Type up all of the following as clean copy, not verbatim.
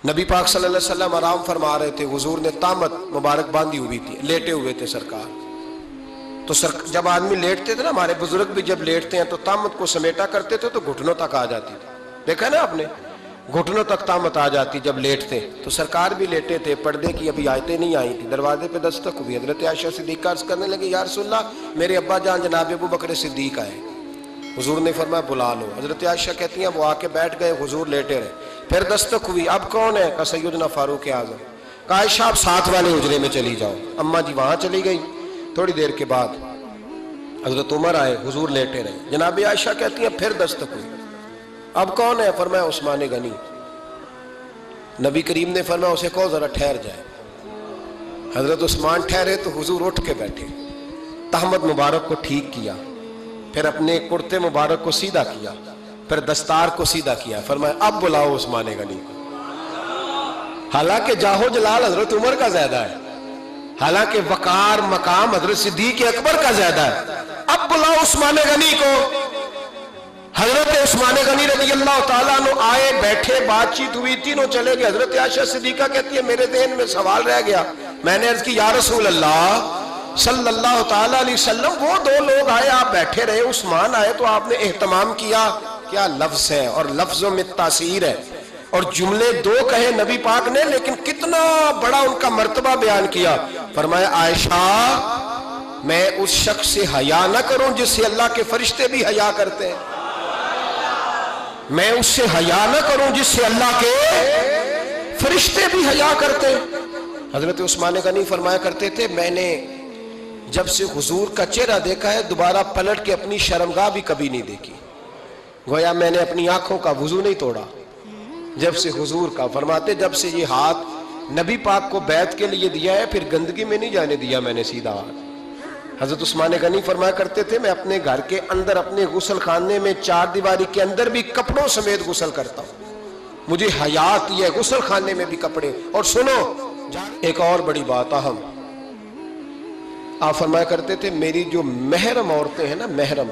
نبی پاک صلی اللہ علیہ وسلم آرام فرما رہے تھے، حضور نے تامت مبارک باندھی ہوئی تھی، لیٹے ہوئے تھے سرکار. تو جب آدمی لیٹتے تھے نا، ہمارے بزرگ بھی جب لیٹتے ہیں تو تامت کو سمیٹا کرتے تھے تو گھٹنوں تک آ جاتی تھی. دیکھا نا آپ نے، گھٹنوں تک تامت آ جاتی جب لیٹتے. تو سرکار بھی لیٹے تھے، پردے کی ابھی آیتیں نہیں آئی تھی. دروازے پہ دستک ہوئی. حضرت عائشہ صدیقہ عرض کرنے لگے، یا رسول اللہ میرے ابا جان جناب ابو بکر صدیق آئے. حضور نے فرمایا بلا لو. حضرت عائشہ کہتی ہیں وہ آ کے بیٹھ گئے، حضور لیٹے رہے. پھر دستک ہوئی، اب کون ہے؟ کہا سیدنا فاروق اعظم. کہا عائشہ آپ ساتھ والے حجرے میں چلی جاؤ. اماں جی وہاں چلی گئی. تھوڑی دیر کے بعد حضرت عمر آئے، حضور لیٹے رہے. جناب عائشہ کہتی ہیں پھر دستک ہوئی، اب کون ہے؟ فرمایا عثمان غنی. نبی کریم نے فرمایا اسے کہو ذرا ٹھہر جائے. حضرت عثمان ٹھہرے تو حضور اٹھ کے بیٹھے، تہمت مبارک کو ٹھیک کیا، پھر اپنے کرتے مبارک کو سیدھا کیا، پھر دستار کو سیدھا کیا. فرمایا اب بلاؤ عثمان غنی کو. حالانکہ جاہو جلال حضرت عمر کا زیادہ ہے، حالانکہ وقار مقام حضرت صدیق اکبر کا زیادہ ہے. اب بلاؤ عثمان غنی کو. حضرت عثمان غنی رضی اللہ تعالیٰ عنہ آئے، بیٹھے، بات چیت ہوئی، تینوں چلے گئے. حضرت عائشہ صدیقہ کہتی ہے میرے ذہن میں سوال رہ گیا. میں نے عرض کی یا رسول اللہ صلی اللہ تعالیٰ علیہ وسلم، وہ دو لوگ آئے، آپ بیٹھے رہے، عثمان آئے تو آپ نے اہتمام کیا. کیا لفظ ہے، اور لفظوں میں تاثیر ہے، اور جملے دو کہے نبی پاک نے، لیکن کتنا بڑا ان کا مرتبہ بیان کیا. فرمایا عائشہ میں اس شخص سے حیا نہ کروں جس سے اللہ کے فرشتے بھی حیا کرتے ہیں، میں اس سے حیا نہ کروں جس سے اللہ کے فرشتے بھی حیا کرتے ہیں. حضرت عثمان غنی فرمایا کرتے تھے میں نے جب سے حضور کا چہرہ دیکھا ہے دوبارہ پلٹ کے اپنی شرمگاہ بھی کبھی نہیں دیکھی. گویا میں نے اپنی آنکھوں کا وضو نہیں توڑا جب سے حضور کا. فرماتے جب سے یہ ہاتھ نبی پاک کو بیعت کے لیے دیا ہے پھر گندگی میں نہیں جانے دیا میں نے سیدھا ہاتھ. حضرت عثمان غنی فرمایا کرتے تھے میں اپنے گھر کے اندر اپنے غسل خانے میں چار دیواری کے اندر بھی کپڑوں سمیت غسل کرتا ہوں، مجھے حیا آتی ہے غسل خانے میں بھی کپڑے. اور سنو ایک اور بڑی بات اہم، آپ فرمایا کرتے تھے میری جو محرم عورتیں ہیں نا، محرم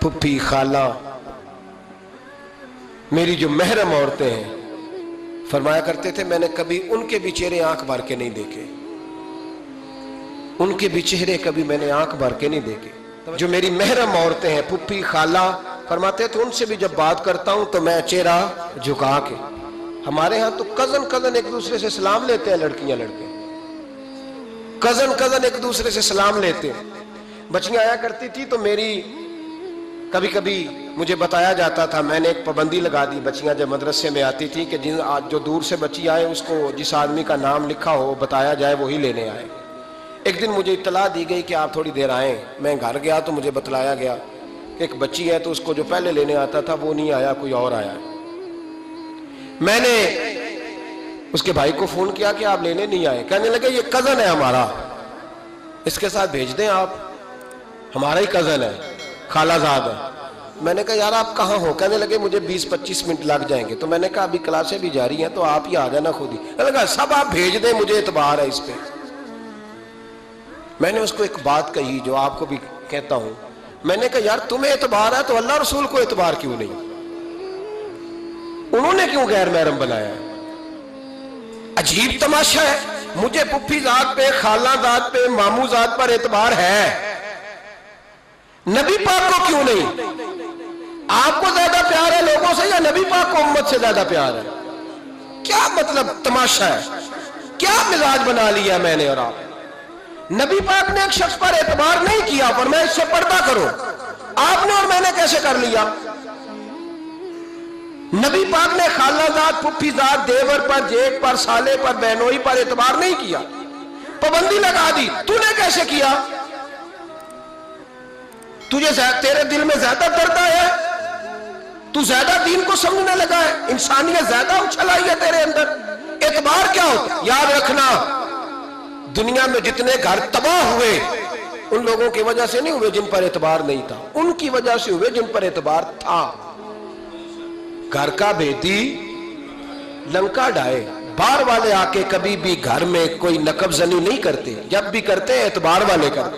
پھپھی خالہ، میری جو محرم عورتیں ہیں، فرمایا کرتے تھے میں نے کبھی ان کے بھی چہرے آنکھ بھر کے نہیں دیکھے، ان کے بھی چہرے کبھی میں نے آنکھ بھر کے نہیں دیکھے. جو میری محرم عورتیں ہیں پھپھی خالہ، فرماتے تھے ان سے بھی جب بات کرتا ہوں تو میں چہرہ جھکا کے. ہمارے ہاں تو کزن ایک دوسرے سے سلام لیتے ہیں، لڑکیاں لڑکے کزن ایک دوسرے سے سلام لیتے ہیں. بچیاں آیا کرتی تھی تو میری کبھی کبھی مجھے بتایا جاتا تھا، میں نے ایک پابندی لگا دی، بچیاں جب مدرسے میں آتی تھی کہ جو دور سے بچی آئے اس کو جس آدمی کا نام لکھا ہو بتایا جائے وہی لینے آئے. ایک دن مجھے اطلاع دی گئی کہ آپ تھوڑی دیر آئیں. میں گھر گیا تو مجھے بتلایا گیا کہ ایک بچی ہے تو اس کو جو پہلے لینے آتا تھا وہ نہیں آیا، کوئی اور آیا. میں نے اس کے بھائی کو فون کیا کہ آپ لینے نہیں آئے. کہنے لگے یہ کزن ہے ہمارا، اس کے ساتھ بھیج دیں آپ، ہمارا ہی کزن ہے، خالہ زاد ہے. میں نے کہا یار آپ کہاں ہو؟ کہنے لگے مجھے 20-25 منٹ لگ جائیں گے. تو میں نے کہا ابھی کلاسیں بھی جاری ہیں تو آپ ہی آ جانا خود ہی. کہنے لگا سب آپ بھیج دیں، مجھے اعتبار ہے اس پہ. میں نے اس کو ایک بات کہی جو آپ کو بھی کہتا ہوں، میں نے کہا یار تمہیں اعتبار ہے تو اللہ رسول کو اعتبار کیوں نہیں؟ انہوں نے کیوں غیر محرم بنایا؟ عجیب تماشا ہے. مجھے پھپھی ذات پہ، خالہ ذات پہ، ماموں ذات پر اعتبار ہے، نبی پاک کو کیوں نہیں؟ آپ کو زیادہ پیار ہے لوگوں سے یا نبی پاک کو امت سے زیادہ پیار ہے؟ کیا مطلب تماشا ہے؟ کیا مزاج بنا لیا میں نے اور آپ؟ نبی پاک نے ایک شخص پر اعتبار نہیں کیا، پر میں اس سے پردہ کرو. آپ نے اور میں نے کیسے کر لیا؟ نبی پاک نے خالہ ذات، پھپھی ذات، دیور پر، جیٹ پر، سالے پر، بہنوئی پر اعتبار نہیں کیا، پابندی لگا دی. تو نے کیسے کیا؟ تیرے دل میں زیادہ درد ہے، تو زیادہ دین کو سمجھنے لگا ہے، انسانیت زیادہ اچھل آئی ہے تیرے اندر. اعتبار کیا ہوتا؟ یاد رکھنا دنیا میں جتنے گھر تباہ ہوئے ان لوگوں کی وجہ سے نہیں ہوئے جن پر اعتبار نہیں تھا، ان کی وجہ سے ہوئے جن پر اعتبار تھا. گھر کا بیٹی لنکا ڈھائے، باہر والے آ کے کبھی بھی گھر میں کوئی نقب زنی نہیں کرتے، جب بھی کرتے اعتبار والے کرتے.